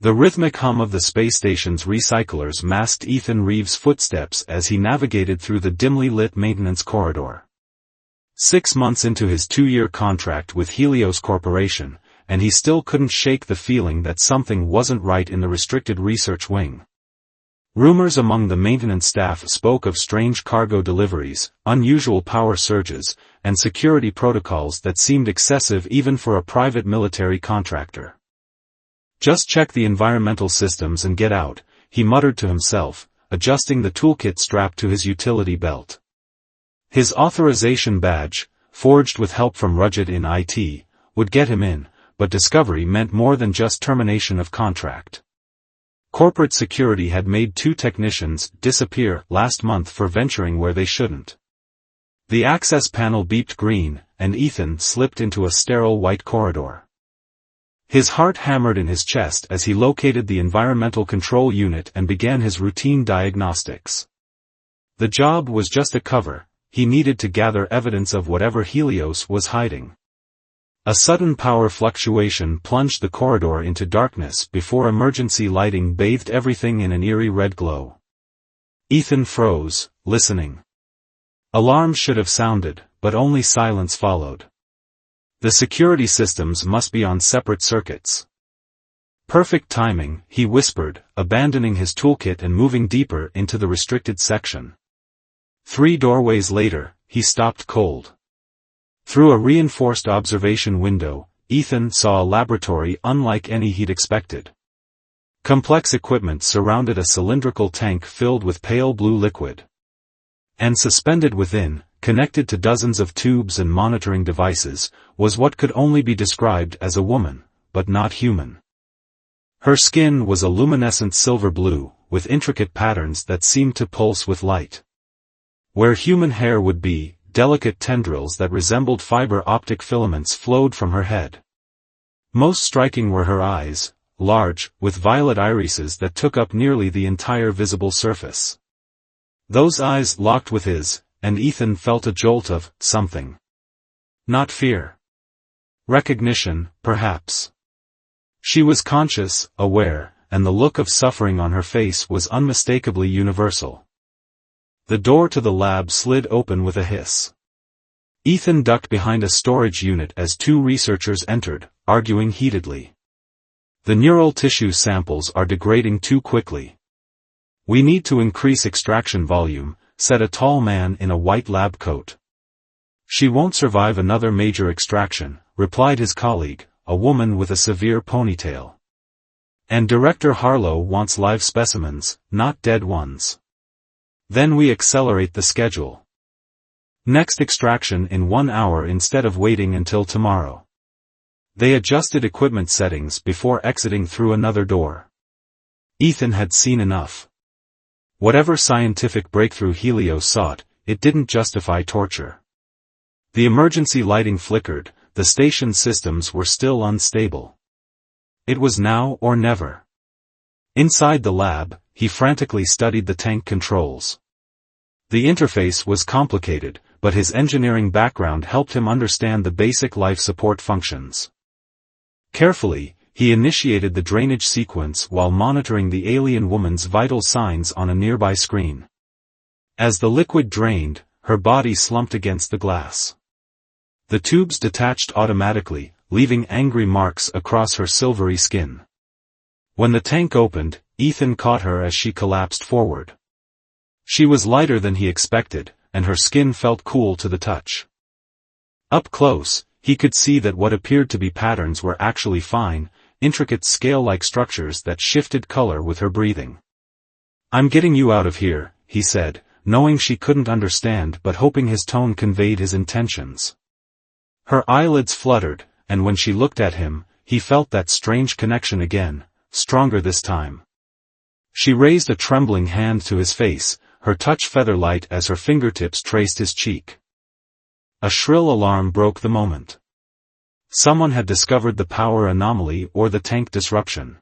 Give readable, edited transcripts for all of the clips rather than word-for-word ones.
The rhythmic hum of the space station's recyclers masked Ethan Reeves' footsteps as he navigated through the dimly lit maintenance corridor. 6 months into his 2-year contract with Helios Corporation, and he still couldn't shake the feeling that something wasn't right in the restricted research wing. Rumors among the maintenance staff spoke of strange cargo deliveries, unusual power surges, and security protocols that seemed excessive even for a private military contractor. "Just check the environmental systems and get out," he muttered to himself, adjusting the toolkit strapped to his utility belt. His authorization badge, forged with help from Rudget in IT, would get him in, but discovery meant more than just termination of contract. Corporate security had made 2 technicians disappear last month for venturing where they shouldn't. The access panel beeped green, and Ethan slipped into a sterile white corridor. His heart hammered in his chest as he located the environmental control unit and began his routine diagnostics. The job was just a cover, he needed to gather evidence of whatever Helios was hiding. A sudden power fluctuation plunged the corridor into darkness before emergency lighting bathed everything in an eerie red glow. Ethan froze, listening. Alarms should have sounded, but only silence followed. The security systems must be on separate circuits. Perfect timing, he whispered, abandoning his toolkit and moving deeper into the restricted section. 3 doorways later, he stopped cold. Through a reinforced observation window, Ethan saw a laboratory unlike any he'd expected. Complex equipment surrounded a cylindrical tank filled with pale blue liquid. And suspended within, connected to dozens of tubes and monitoring devices, was what could only be described as a woman, but not human. Her skin was a luminescent silver blue, with intricate patterns that seemed to pulse with light. Where human hair would be, delicate tendrils that resembled fiber optic filaments flowed from her head. Most striking were her eyes, large, with violet irises that took up nearly the entire visible surface. Those eyes locked with his, and Ethan felt a jolt of something. Not fear. Recognition, perhaps. She was conscious, aware, and the look of suffering on her face was unmistakably universal. The door to the lab slid open with a hiss. Ethan ducked behind a storage unit as 2 researchers entered, arguing heatedly. "The neural tissue samples are degrading too quickly. We need to increase extraction volume," said a tall man in a white lab coat. "She won't survive another major extraction," replied his colleague, a woman with a severe ponytail. "And Director Harlow wants live specimens, not dead ones. Then we accelerate the schedule. Next extraction in 1 hour instead of waiting until tomorrow." They adjusted equipment settings before exiting through another door. Ethan had seen enough. Whatever scientific breakthrough Helios sought, it didn't justify torture. The emergency lighting flickered, the station systems were still unstable. It was now or never. Inside the lab, he frantically studied the tank controls. The interface was complicated, but his engineering background helped him understand the basic life support functions. Carefully, he initiated the drainage sequence while monitoring the alien woman's vital signs on a nearby screen. As the liquid drained, her body slumped against the glass. The tubes detached automatically, leaving angry marks across her silvery skin. When the tank opened, Ethan caught her as she collapsed forward. She was lighter than he expected, and her skin felt cool to the touch. Up close, he could see that what appeared to be patterns were actually fine, intricate scale-like structures that shifted color with her breathing. "I'm getting you out of here," he said, knowing she couldn't understand but hoping his tone conveyed his intentions. Her eyelids fluttered, and when she looked at him, he felt that strange connection again, stronger this time. She raised a trembling hand to his face, her touch feather-light as her fingertips traced his cheek. A shrill alarm broke the moment. Someone had discovered the power anomaly or the tank disruption.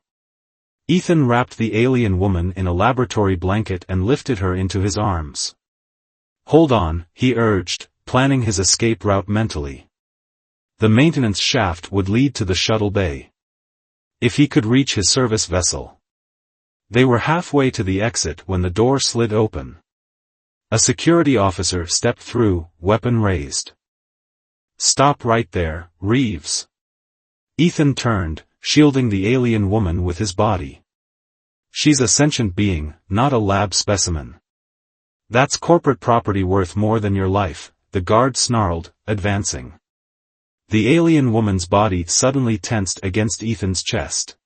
Ethan wrapped the alien woman in a laboratory blanket and lifted her into his arms. "Hold on," he urged, planning his escape route mentally. The maintenance shaft would lead to the shuttle bay. If he could reach his service vessel. They were halfway to the exit when the door slid open. A security officer stepped through, weapon raised. "Stop right there, Reeves." Ethan turned, shielding the alien woman with his body. "She's a sentient being, not a lab specimen." "That's corporate property worth more than your life," the guard snarled, advancing. The alien woman's body suddenly tensed against Ethan's chest.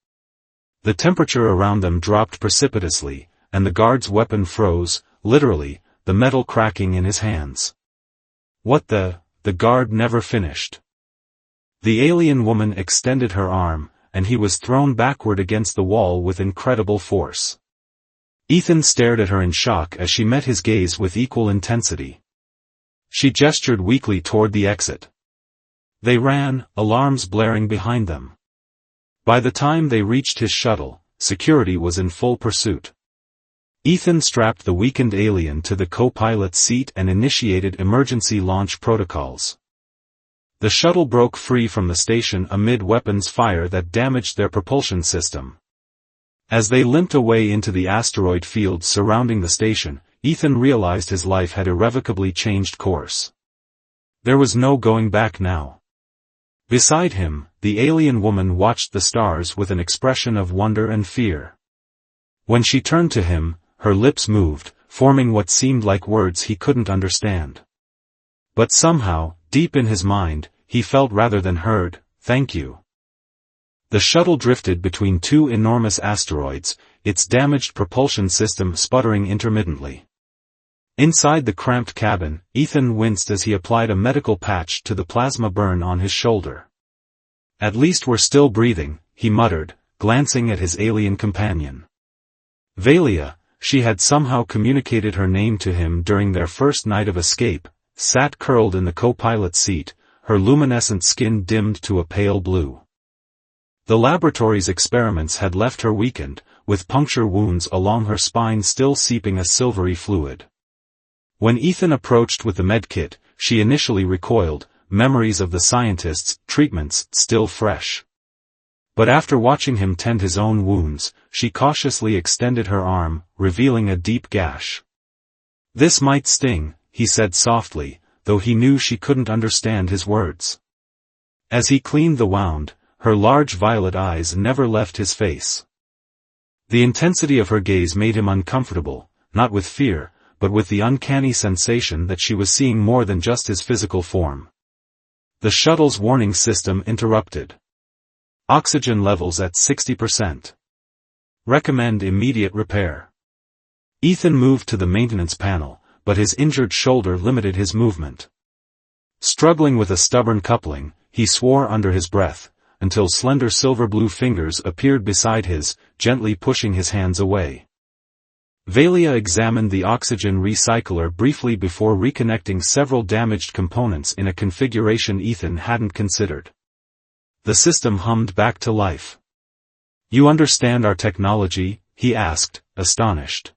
The temperature around them dropped precipitously, and the guard's weapon froze, literally, the metal cracking in his hands. "What the guard never finished." The alien woman extended her arm, and he was thrown backward against the wall with incredible force. Ethan stared at her in shock as she met his gaze with equal intensity. She gestured weakly toward the exit. They ran, alarms blaring behind them. By the time they reached his shuttle, security was in full pursuit. Ethan strapped the weakened alien to the co-pilot's seat and initiated emergency launch protocols. The shuttle broke free from the station amid weapons fire that damaged their propulsion system. As they limped away into the asteroid fields surrounding the station, Ethan realized his life had irrevocably changed course. There was no going back now. Beside him, the alien woman watched the stars with an expression of wonder and fear. When she turned to him, her lips moved, forming what seemed like words he couldn't understand. But somehow, deep in his mind, he felt rather than heard, "Thank you." The shuttle drifted between two enormous asteroids, its damaged propulsion system sputtering intermittently. Inside the cramped cabin, Ethan winced as he applied a medical patch to the plasma burn on his shoulder. "At least we're still breathing," he muttered, glancing at his alien companion. Valia, she had somehow communicated her name to him during their first night of escape, sat curled in the co-pilot's seat, her luminescent skin dimmed to a pale blue. The laboratory's experiments had left her weakened, with puncture wounds along her spine still seeping a silvery fluid. When Ethan approached with the medkit, she initially recoiled, memories of the scientist's treatments still fresh. But after watching him tend his own wounds, she cautiously extended her arm, revealing a deep gash. "This might sting," he said softly, though he knew she couldn't understand his words. As he cleaned the wound, her large violet eyes never left his face. The intensity of her gaze made him uncomfortable, not with fear, but with the uncanny sensation that she was seeing more than just his physical form. The shuttle's warning system interrupted. "Oxygen levels at 60%. Recommend immediate repair." Ethan moved to the maintenance panel, but his injured shoulder limited his movement. Struggling with a stubborn coupling, he swore under his breath, until slender silver-blue fingers appeared beside his, gently pushing his hands away. Valia examined the oxygen recycler briefly before reconnecting several damaged components in a configuration Ethan hadn't considered. The system hummed back to life. "You understand our technology?" he asked, astonished.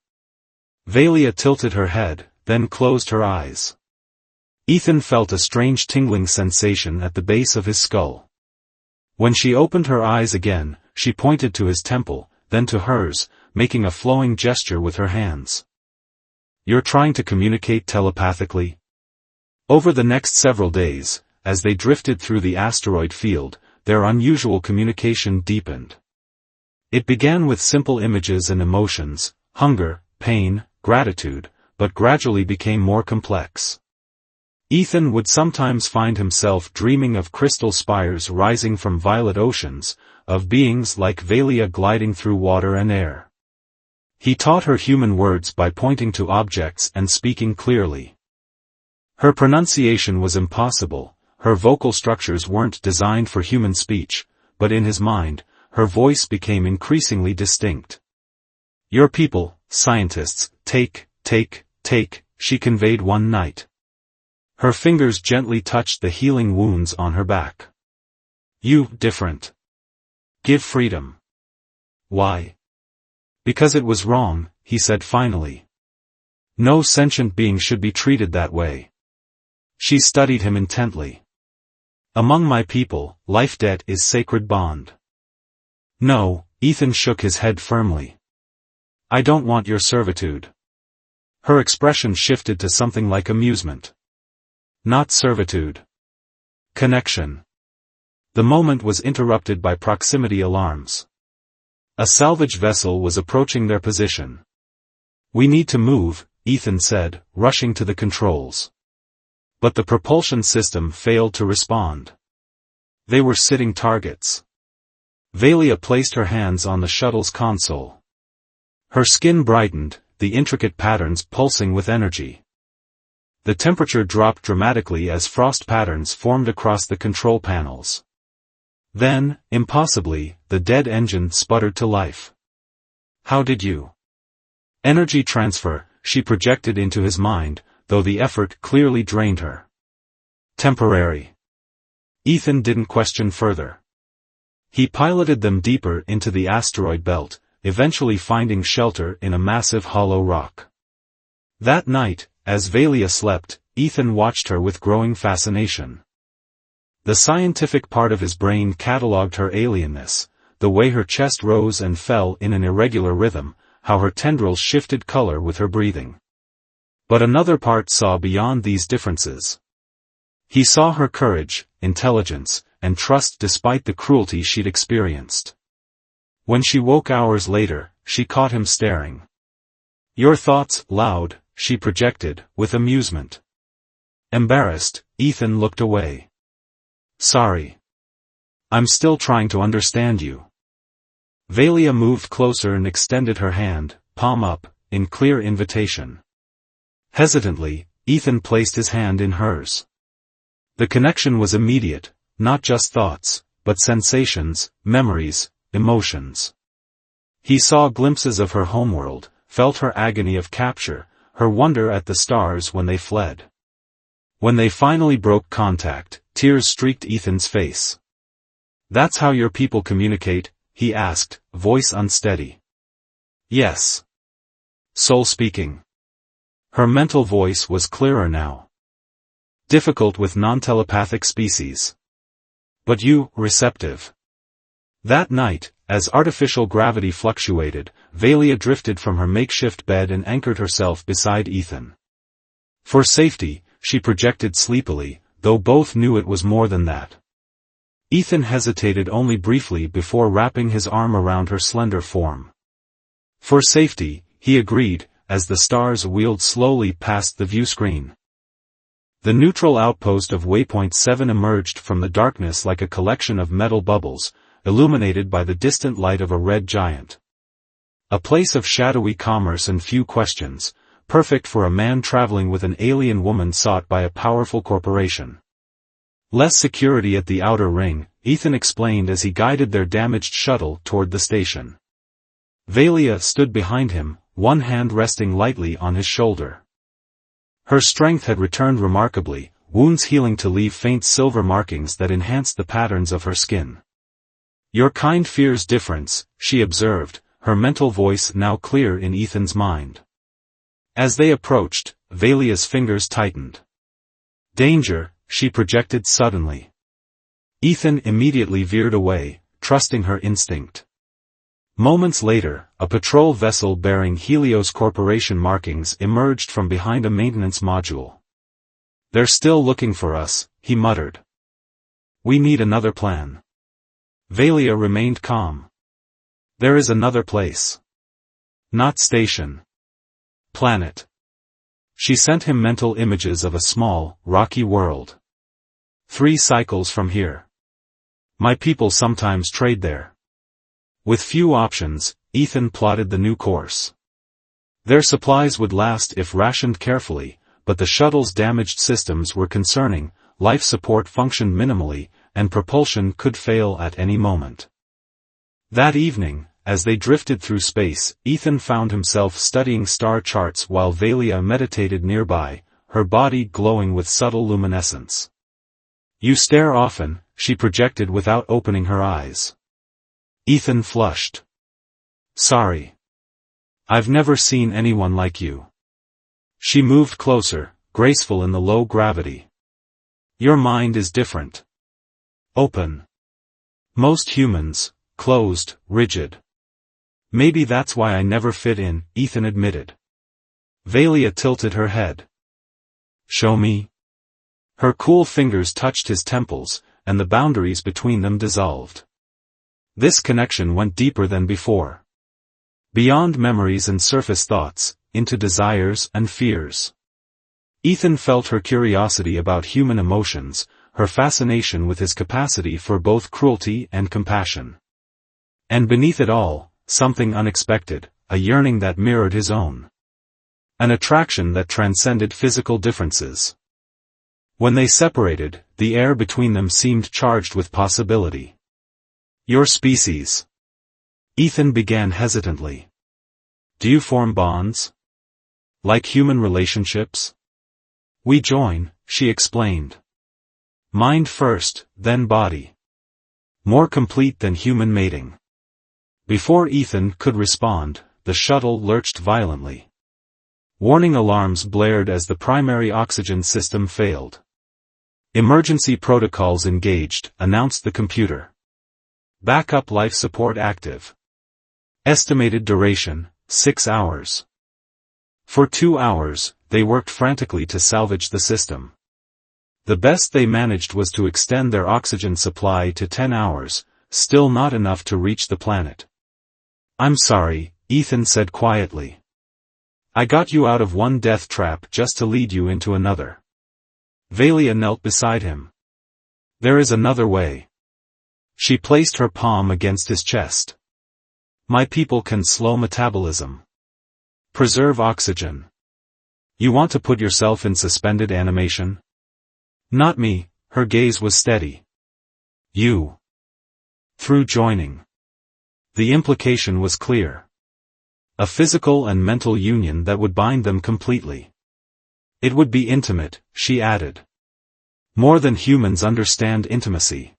Valia tilted her head, then closed her eyes. Ethan felt a strange tingling sensation at the base of his skull. When she opened her eyes again, she pointed to his temple, then to hers, making a flowing gesture with her hands. "You're trying to communicate telepathically?" Over the next several days, as they drifted through the asteroid field, their unusual communication deepened. It began with simple images and emotions, hunger, pain, gratitude, but gradually became more complex. Ethan would sometimes find himself dreaming of crystal spires rising from violet oceans, of beings like Valia gliding through water and air. He taught her human words by pointing to objects and speaking clearly. Her pronunciation was impossible, her vocal structures weren't designed for human speech, but in his mind, her voice became increasingly distinct. "Your people, scientists, take," she conveyed one night. Her fingers gently touched the healing wounds on her back. "You, different. Give freedom." "Why?" "Because it was wrong," he said finally. "No sentient being should be treated that way." She studied him intently. "Among my people, life debt is sacred bond. No, Ethan shook his head firmly. I don't want your servitude. Her expression shifted to something like amusement. Not servitude. Connection. The moment was interrupted by proximity alarms. A salvage vessel was approaching their position. We need to move, Ethan said, rushing to the controls. But the propulsion system failed to respond. They were sitting targets. Valia placed her hands on the shuttle's console. Her skin brightened, the intricate patterns pulsing with energy. The temperature dropped dramatically as frost patterns formed across the control panels. Then, impossibly, the dead engine sputtered to life. How did you? Energy transfer, she projected into his mind, though the effort clearly drained her. Temporary. Ethan didn't question further. He piloted them deeper into the asteroid belt, eventually finding shelter in a massive hollow rock. That night, as Valia slept, Ethan watched her with growing fascination. The scientific part of his brain catalogued her alienness, the way her chest rose and fell in an irregular rhythm, how her tendrils shifted color with her breathing. But another part saw beyond these differences. He saw her courage, intelligence, and trust despite the cruelty she'd experienced. When she woke hours later, she caught him staring. Your thoughts, loud, she projected, with amusement. Embarrassed, Ethan looked away. Sorry. I'm still trying to understand you. Valia moved closer and extended her hand, palm up, in clear invitation. Hesitantly, Ethan placed his hand in hers. The connection was immediate, not just thoughts, but sensations, memories, emotions. He saw glimpses of her homeworld, felt her agony of capture, her wonder at the stars when they fled. When they finally broke contact, tears streaked Ethan's face. That's how your people communicate, he asked, voice unsteady. Yes. Soul speaking. Her mental voice was clearer now. Difficult with non-telepathic species. But you, receptive. That night, as artificial gravity fluctuated, Valia drifted from her makeshift bed and anchored herself beside Ethan. For safety, she projected sleepily, though both knew it was more than that. Ethan hesitated only briefly before wrapping his arm around her slender form. For safety, he agreed, as the stars wheeled slowly past the view screen. The neutral outpost of Waypoint 7 emerged from the darkness like a collection of metal bubbles, illuminated by the distant light of a red giant. A place of shadowy commerce and few questions, perfect for a man traveling with an alien woman sought by a powerful corporation. Less security at the outer ring, Ethan explained as he guided their damaged shuttle toward the station. Valia stood behind him, one hand resting lightly on his shoulder. Her strength had returned remarkably, wounds healing to leave faint silver markings that enhanced the patterns of her skin. Your kind fears difference, she observed, her mental voice now clear in Ethan's mind. As they approached, Valia's fingers tightened. Danger, she projected suddenly. Ethan immediately veered away, trusting her instinct. Moments later, a patrol vessel bearing Helios Corporation markings emerged from behind a maintenance module. They're still looking for us, he muttered. We need another plan. Valia remained calm. There is another place. Not station. Planet. She sent him mental images of a small, rocky world. 3 cycles from here. My people sometimes trade there. With few options, Ethan plotted the new course. Their supplies would last if rationed carefully, but the shuttle's damaged systems were concerning, life support functioned minimally, and propulsion could fail at any moment. That evening, as they drifted through space, Ethan found himself studying star charts while Valia meditated nearby, her body glowing with subtle luminescence. You stare often, she projected without opening her eyes. Ethan flushed. Sorry. I've never seen anyone like you. She moved closer, graceful in the low gravity. Your mind is different. Open. Most humans, closed, rigid. Maybe that's why I never fit in, Ethan admitted. Valia tilted her head. Show me. Her cool fingers touched his temples, and the boundaries between them dissolved. This connection went deeper than before. Beyond memories and surface thoughts, into desires and fears. Ethan felt her curiosity about human emotions, her fascination with his capacity for both cruelty and compassion. And beneath it all, something unexpected, a yearning that mirrored his own. An attraction that transcended physical differences. When they separated, the air between them seemed charged with possibility. Your species. Ethan began hesitantly. Do you form bonds? Like human relationships? We join, she explained. Mind first, then body. More complete than human mating. Before Ethan could respond, the shuttle lurched violently. Warning alarms blared as the primary oxygen system failed. Emergency protocols engaged, announced the computer. Backup life support active. Estimated duration, 6 hours. For 2 hours, they worked frantically to salvage the system. The best they managed was to extend their oxygen supply to 10 hours, still not enough to reach the planet. I'm sorry, Ethan said quietly. I got you out of one death trap just to lead you into another. Valia knelt beside him. There is another way. She placed her palm against his chest. My people can slow metabolism. Preserve oxygen. You want to put yourself in suspended animation? Not me, her gaze was steady. You. Through joining. The implication was clear. A physical and mental union that would bind them completely. It would be intimate, she added. More than humans understand intimacy.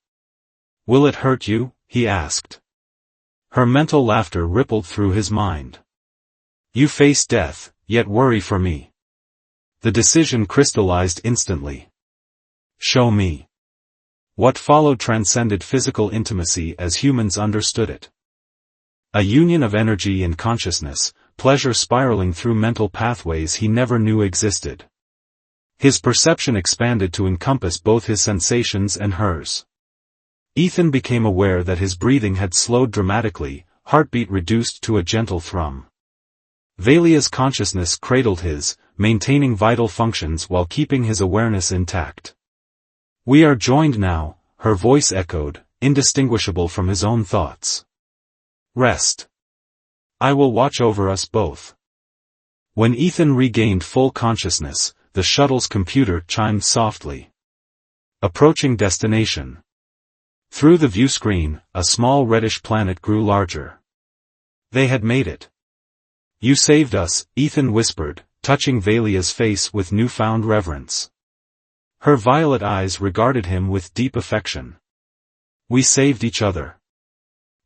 Will it hurt you? He asked. Her mental laughter rippled through his mind. You face death, yet worry for me. The decision crystallized instantly. Show me. What followed transcended physical intimacy as humans understood it. A union of energy and consciousness, pleasure spiraling through mental pathways he never knew existed. His perception expanded to encompass both his sensations and hers. Ethan became aware that his breathing had slowed dramatically, heartbeat reduced to a gentle thrum. Valia's consciousness cradled his, maintaining vital functions while keeping his awareness intact. We are joined now, her voice echoed, indistinguishable from his own thoughts. Rest. I will watch over us both. When Ethan regained full consciousness, the shuttle's computer chimed softly. Approaching destination. Through the view screen, a small reddish planet grew larger. They had made it. You saved us, Ethan whispered, touching Valia's face with newfound reverence. Her violet eyes regarded him with deep affection. We saved each other.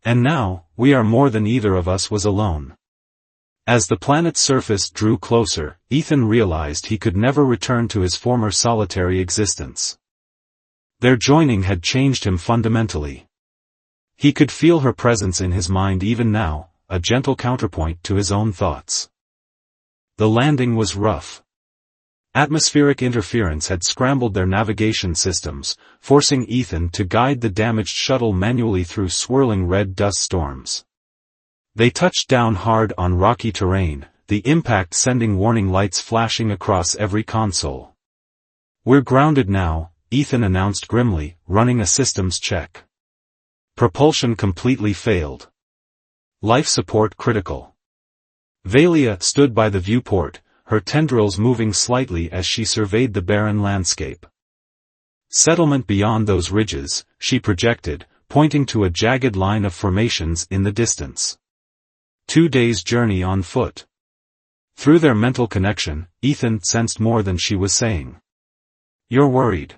And now, we are more than either of us was alone. As the planet's surface drew closer, Ethan realized he could never return to his former solitary existence. Their joining had changed him fundamentally. He could feel her presence in his mind even now, a gentle counterpoint to his own thoughts. The landing was rough. Atmospheric interference had scrambled their navigation systems, forcing Ethan to guide the damaged shuttle manually through swirling red dust storms. They touched down hard on rocky terrain, the impact sending warning lights flashing across every console. We're grounded now, Ethan announced grimly, running a systems check. Propulsion completely failed. Life support critical. Valia stood by the viewport, her tendrils moving slightly as she surveyed the barren landscape. Settlement beyond those ridges, she projected, pointing to a jagged line of formations in the distance. 2 days' journey on foot. Through their mental connection, Ethan sensed more than she was saying. You're worried.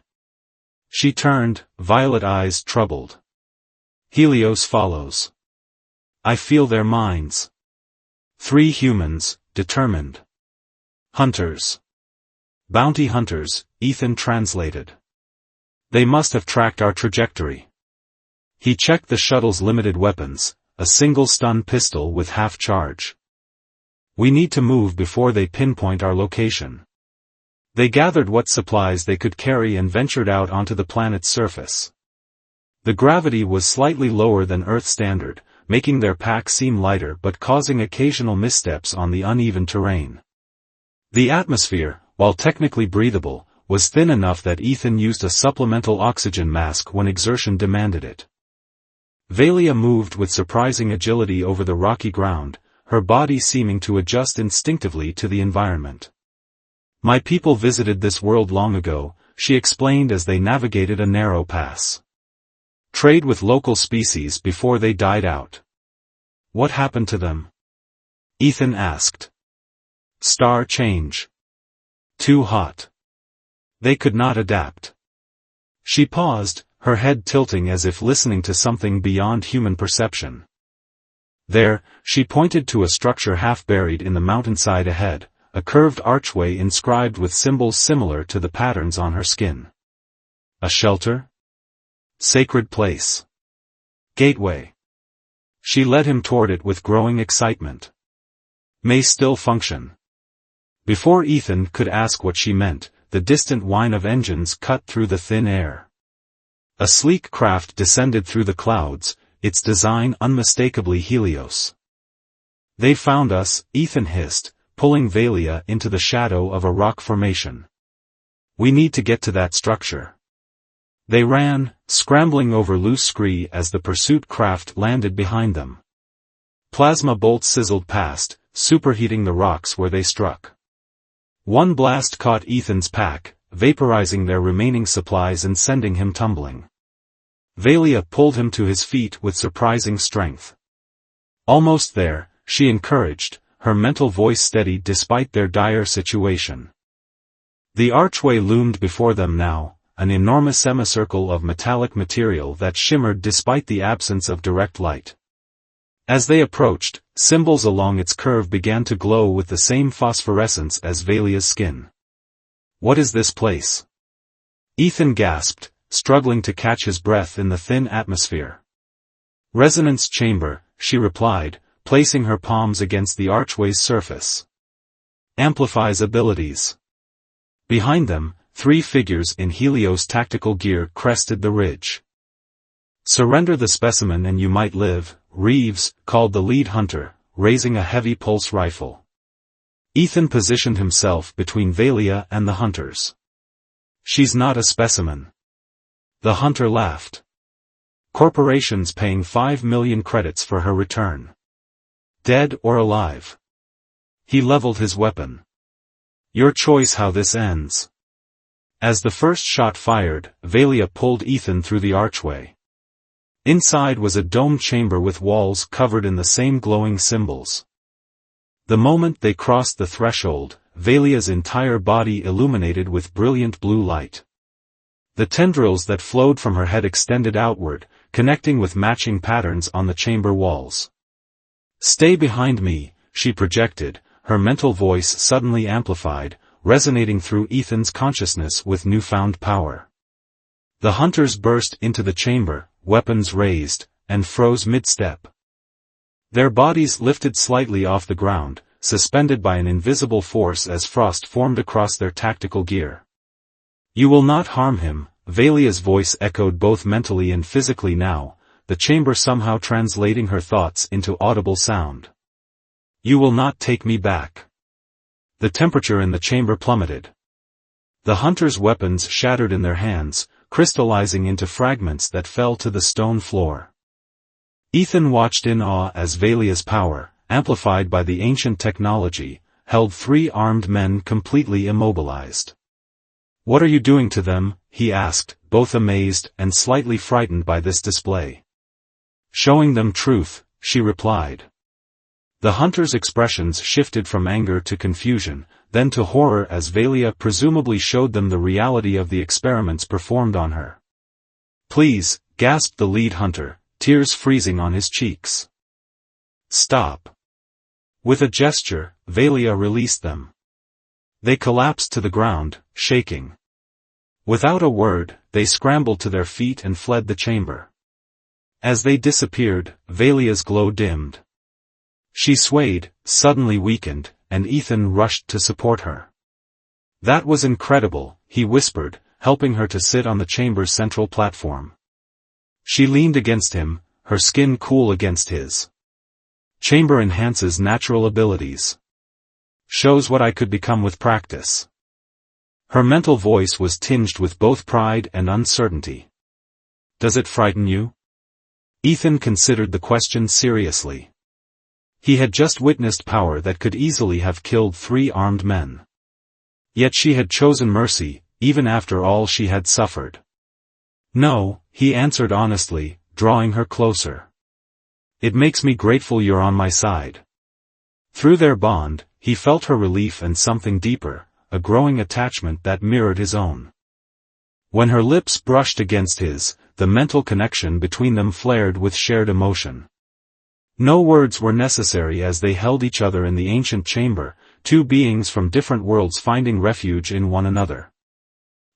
She turned, violet eyes troubled. Helios follows. I feel their minds. 3 humans, determined. Hunters. Bounty hunters, Ethan translated. They must have tracked our trajectory. He checked the shuttle's limited weapons, a single stun pistol with half charge. We need to move before they pinpoint our location. They gathered what supplies they could carry and ventured out onto the planet's surface. The gravity was slightly lower than Earth standard, making their pack seem lighter but causing occasional missteps on the uneven terrain. The atmosphere, while technically breathable, was thin enough that Ethan used a supplemental oxygen mask when exertion demanded it. Velia moved with surprising agility over the rocky ground, her body seeming to adjust instinctively to the environment. My people visited this world long ago, she explained as they navigated a narrow pass. Trade with local species before they died out. What happened to them? Ethan asked. Star change. Too hot. They could not adapt. She paused, her head tilting as if listening to something beyond human perception. There, she pointed to a structure half buried in the mountainside ahead, a curved archway inscribed with symbols similar to the patterns on her skin. A shelter? Sacred place. Gateway. She led him toward it with growing excitement. May still function. Before Ethan could ask what she meant, the distant whine of engines cut through the thin air. A sleek craft descended through the clouds, its design unmistakably Helios. They found us, Ethan hissed, pulling Velia into the shadow of a rock formation. We need to get to that structure. They ran, scrambling over loose scree as the pursuit craft landed behind them. Plasma bolts sizzled past, superheating the rocks where they struck. One blast caught Ethan's pack, vaporizing their remaining supplies and sending him tumbling. Velia pulled him to his feet with surprising strength. Almost there, she encouraged, her mental voice steady despite their dire situation. The archway loomed before them now, an enormous semicircle of metallic material that shimmered despite the absence of direct light. As they approached, symbols along its curve began to glow with the same phosphorescence as Velia's skin. What is this place? Ethan gasped, struggling to catch his breath in the thin atmosphere. Resonance chamber, she replied, placing her palms against the archway's surface. Amplifies abilities. Behind them, 3 figures in Helios tactical gear crested the ridge. Surrender the specimen and you might live, Reeves called the lead hunter, raising a heavy pulse rifle. Ethan positioned himself between Velia and the hunters. She's not a specimen. The hunter laughed. Corporations paying 5 million credits for her return. Dead or alive? He leveled his weapon. Your choice how this ends. As the first shot fired, Velia pulled Ethan through the archway. Inside was a domed chamber with walls covered in the same glowing symbols. The moment they crossed the threshold, Velia's entire body illuminated with brilliant blue light. The tendrils that flowed from her head extended outward, connecting with matching patterns on the chamber walls. Stay behind me, she projected, her mental voice suddenly amplified, resonating through Ethan's consciousness with newfound power. The hunters burst into the chamber, weapons raised, and froze mid-step. Their bodies lifted slightly off the ground, suspended by an invisible force as frost formed across their tactical gear. You will not harm him, Velia's voice echoed both mentally and physically now, the chamber somehow translating her thoughts into audible sound. You will not take me back. The temperature in the chamber plummeted. The hunters' weapons shattered in their hands, crystallizing into fragments that fell to the stone floor. Ethan watched in awe as Velia's power, amplified by the ancient technology, held 3 armed men completely immobilized. What are you doing to them? He asked, both amazed and slightly frightened by this display. Showing them truth, she replied. The hunters' expressions shifted from anger to confusion, then to horror as Velia presumably showed them the reality of the experiments performed on her. Please, gasped the lead hunter, tears freezing on his cheeks. Stop. With a gesture, Velia released them. They collapsed to the ground, shaking. Without a word, they scrambled to their feet and fled the chamber. As they disappeared, Valia's glow dimmed. She swayed, suddenly weakened, and Ethan rushed to support her. "That was incredible," he whispered, helping her to sit on the chamber's central platform. She leaned against him, her skin cool against his. "Chamber enhances natural abilities. Shows what I could become with practice." Her mental voice was tinged with both pride and uncertainty. "Does it frighten you?" Ethan considered the question seriously. He had just witnessed power that could easily have killed 3 armed men. Yet she had chosen mercy, even after all she had suffered. "No," he answered honestly, drawing her closer. "It makes me grateful you're on my side." Through their bond, he felt her relief and something deeper, a growing attachment that mirrored his own. When her lips brushed against his, the mental connection between them flared with shared emotion. No words were necessary as they held each other in the ancient chamber, 2 beings from different worlds finding refuge in one another.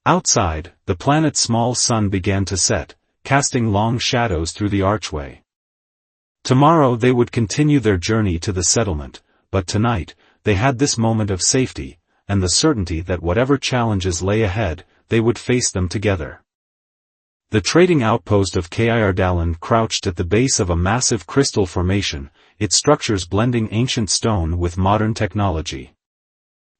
Outside, the planet's small sun began to set, casting long shadows through the archway. Tomorrow they would continue their journey to the settlement, but tonight, they had this moment of safety, and the certainty that whatever challenges lay ahead, they would face them together. The trading outpost of Kirdalen crouched at the base of a massive crystal formation, its structures blending ancient stone with modern technology.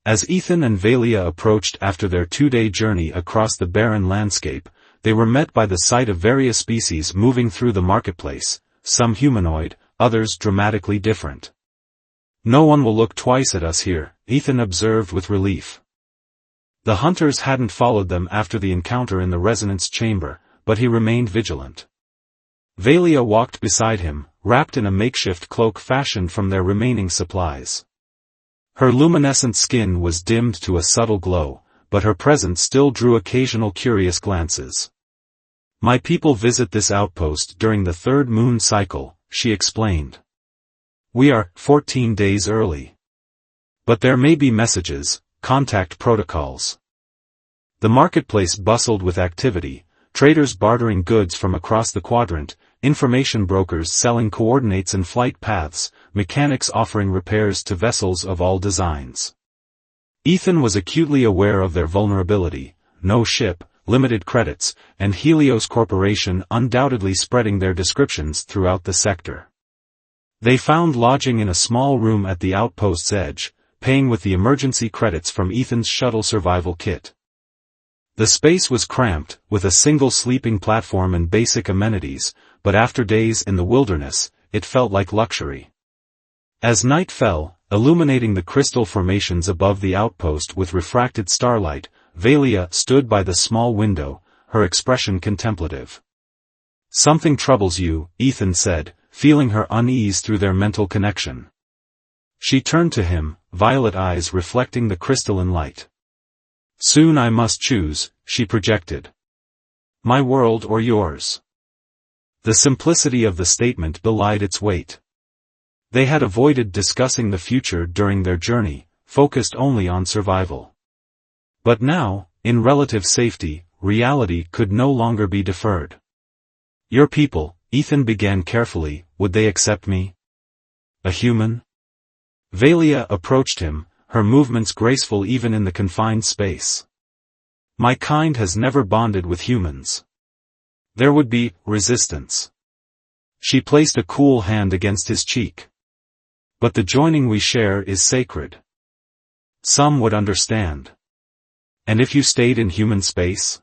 As Ethan and Valia approached after their 2-day journey across the barren landscape, they were met by the sight of various species moving through the marketplace, some humanoid, others dramatically different. "No one will look twice at us here," Ethan observed with relief. The hunters hadn't followed them after the encounter in the resonance chamber, but he remained vigilant. Valia walked beside him, wrapped in a makeshift cloak fashioned from their remaining supplies. Her luminescent skin was dimmed to a subtle glow, but her presence still drew occasional curious glances. "My people visit this outpost during the 3rd moon cycle," she explained. "We are 14 days early. But there may be messages, contact protocols." The marketplace bustled with activity, traders bartering goods from across the quadrant, information brokers selling coordinates and flight paths, mechanics offering repairs to vessels of all designs. Ethan was acutely aware of their vulnerability: no ship, limited credits, and Helios Corporation undoubtedly spreading their descriptions throughout the sector. They found lodging in a small room at the outpost's edge, paying with the emergency credits from Ethan's shuttle survival kit. The space was cramped, with a single sleeping platform and basic amenities, but after days in the wilderness, it felt like luxury. As night fell, illuminating the crystal formations above the outpost with refracted starlight, Valia stood by the small window, her expression contemplative. "Something troubles you," Ethan said, feeling her unease through their mental connection. She turned to him, violet eyes reflecting the crystalline light. "Soon I must choose," she projected. "My world or yours." The simplicity of the statement belied its weight. They had avoided discussing the future during their journey, focused only on survival. But now, in relative safety, reality could no longer be deferred. "Your people," Ethan began carefully, "would they accept me? A human?" Valia approached him, her movements graceful even in the confined space. "My kind has never bonded with humans. There would be resistance." She placed a cool hand against his cheek. "But the joining we share is sacred. Some would understand. And if you stayed in human space?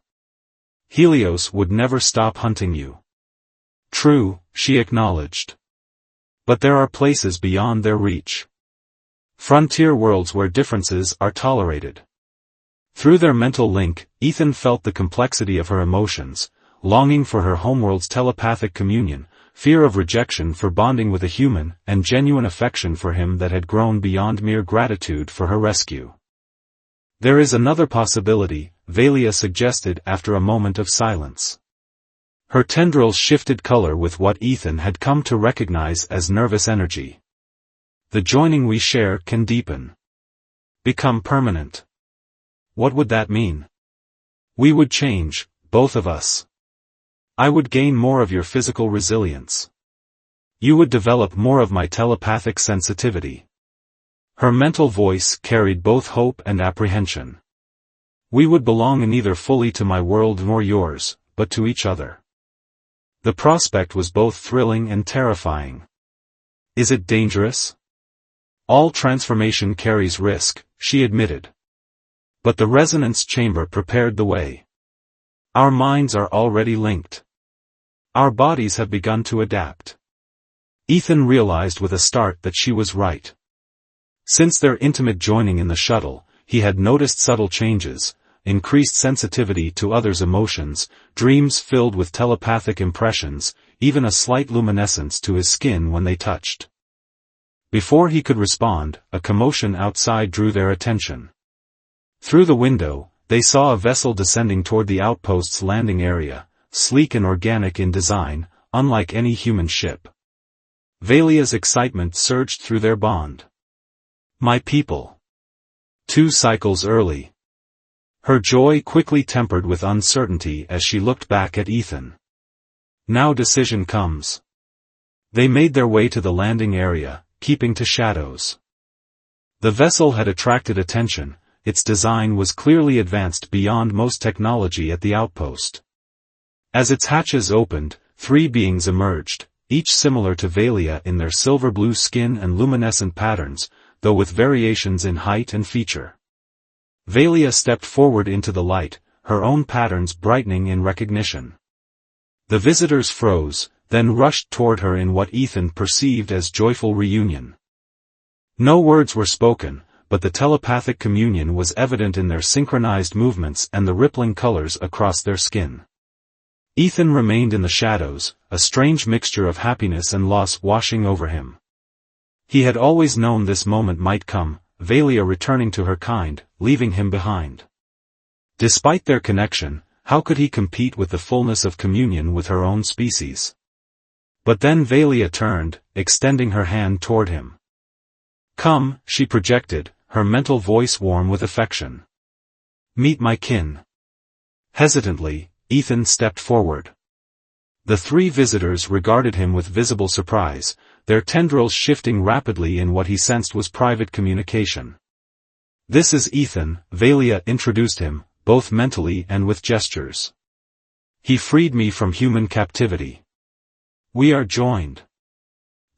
Helios would never stop hunting you." "True," she acknowledged. "But there are places beyond their reach. Frontier worlds where differences are tolerated." Through their mental link, Ethan felt the complexity of her emotions, longing for her homeworld's telepathic communion, fear of rejection for bonding with a human, and genuine affection for him that had grown beyond mere gratitude for her rescue. "There is another possibility," Valia suggested after a moment of silence. Her tendrils shifted color with what Ethan had come to recognize as nervous energy. "The joining we share can deepen. Become permanent." "What would that mean?" "We would change, both of us. I would gain more of your physical resilience. You would develop more of my telepathic sensitivity. Her mental voice carried both hope and apprehension. We would belong neither fully to my world nor yours, but to each other. The prospect was both thrilling and terrifying. Is it dangerous? All transformation carries risk, she admitted. But the resonance chamber prepared the way. Our minds are already linked. Our bodies have begun to adapt. Ethan realized with a start that she was right. Since their intimate joining in the shuttle, he had noticed subtle changes, increased sensitivity to others' emotions, dreams filled with telepathic impressions, even a slight luminescence to his skin when they touched. Before he could respond, a commotion outside drew their attention. Through the window, they saw a vessel descending toward the outpost's landing area, sleek and organic in design, unlike any human ship. Valia's excitement surged through their bond. My people. 2 cycles early. Her joy quickly tempered with uncertainty as she looked back at Ethan. Now decision comes. They made their way to the landing area, keeping to shadows. The vessel had attracted attention, its design was clearly advanced beyond most technology at the outpost. As its hatches opened, 3 beings emerged, each similar to Valia in their silver-blue skin and luminescent patterns, though with variations in height and feature. Valia stepped forward into the light, her own patterns brightening in recognition. The visitors froze, then rushed toward her in what Ethan perceived as joyful reunion. No words were spoken, but the telepathic communion was evident in their synchronized movements and the rippling colors across their skin. Ethan remained in the shadows, a strange mixture of happiness and loss washing over him. He had always known this moment might come, Valia returning to her kind, leaving him behind. Despite their connection, how could he compete with the fullness of communion with her own species? But then Valia turned, extending her hand toward him. Come, she projected, her mental voice warm with affection. Meet my kin. Hesitantly, Ethan stepped forward. The 3 visitors regarded him with visible surprise, their tendrils shifting rapidly in what he sensed was private communication. This is Ethan, Valia introduced him, both mentally and with gestures. He freed me from human captivity. We are joined.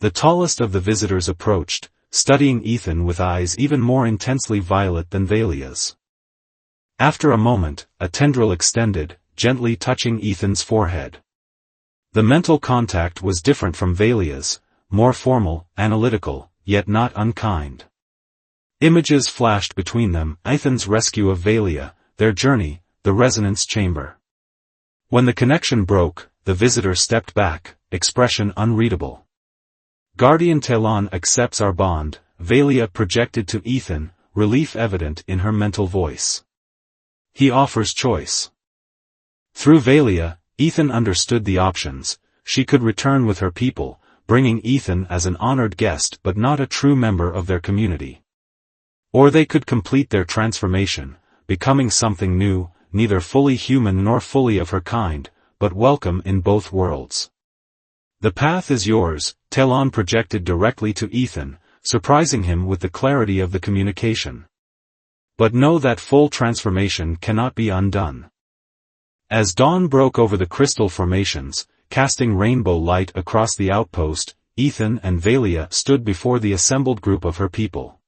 The tallest of the visitors approached, studying Ethan with eyes even more intensely violet than Valia's. After a moment, a tendril extended, gently touching Ethan's forehead. The mental contact was different from Valia's, more formal, analytical, yet not unkind. Images flashed between them, Ethan's rescue of Valia, their journey, the resonance chamber. When the connection broke, the visitor stepped back, expression unreadable. Guardian Talon accepts our bond, Valia projected to Ethan, relief evident in her mental voice. He offers choice. Through Valia, Ethan understood the options. She could return with her people, bringing Ethan as an honored guest but not a true member of their community. Or they could complete their transformation, becoming something new, neither fully human nor fully of her kind, but welcome in both worlds. The path is yours, Talon projected directly to Ethan, surprising him with the clarity of the communication. But know that full transformation cannot be undone. As dawn broke over the crystal formations, casting rainbow light across the outpost, Ethan and Valia stood before the assembled group of her people.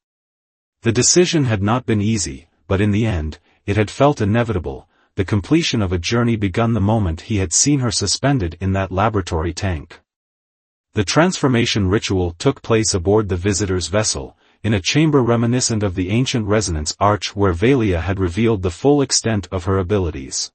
The decision had not been easy, but in the end, it had felt inevitable. The completion of a journey begun the moment he had seen her suspended in that laboratory tank. The transformation ritual took place aboard the visitor's vessel, in a chamber reminiscent of the ancient resonance arch where Valia had revealed the full extent of her abilities.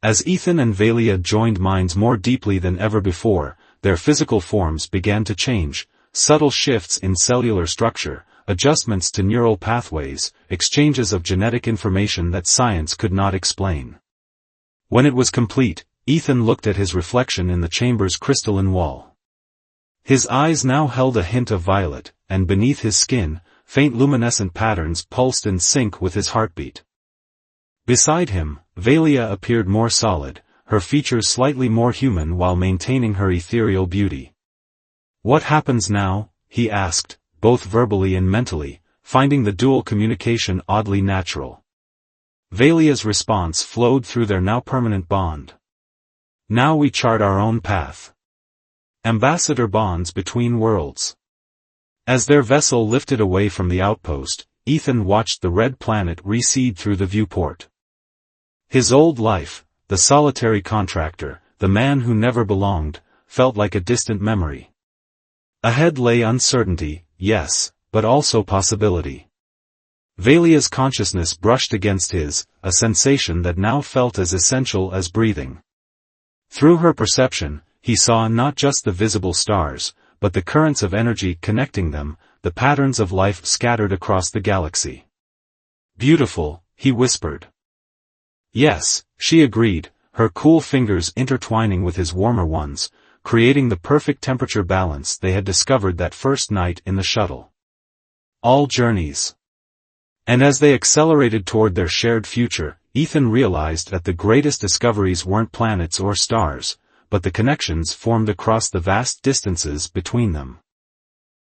As Ethan and Valia joined minds more deeply than ever before, their physical forms began to change, subtle shifts in cellular structure, adjustments to neural pathways, exchanges of genetic information that science could not explain. When it was complete, Ethan looked at his reflection in the chamber's crystalline wall. His eyes now held a hint of violet, and beneath his skin, faint luminescent patterns pulsed in sync with his heartbeat. Beside him, Valia appeared more solid, her features slightly more human while maintaining her ethereal beauty. "What happens now?" he asked, both verbally and mentally, finding the dual communication oddly natural. Valia's response flowed through their now permanent bond. "Now we chart our own path. Ambassador bonds between worlds." As their vessel lifted away from the outpost, Ethan watched the red planet recede through the viewport. His old life, the solitary contractor, the man who never belonged, felt like a distant memory. Ahead lay uncertainty, yes, but also possibility. Valia's consciousness brushed against his, a sensation that now felt as essential as breathing. Through her perception, he saw not just the visible stars, but the currents of energy connecting them, the patterns of life scattered across the galaxy. "Beautiful," he whispered. "Yes," she agreed, her cool fingers intertwining with his warmer ones, creating the perfect temperature balance they had discovered that first night in the shuttle. All journeys. And as they accelerated toward their shared future, Ethan realized that the greatest discoveries weren't planets or stars, but the connections formed across the vast distances between them.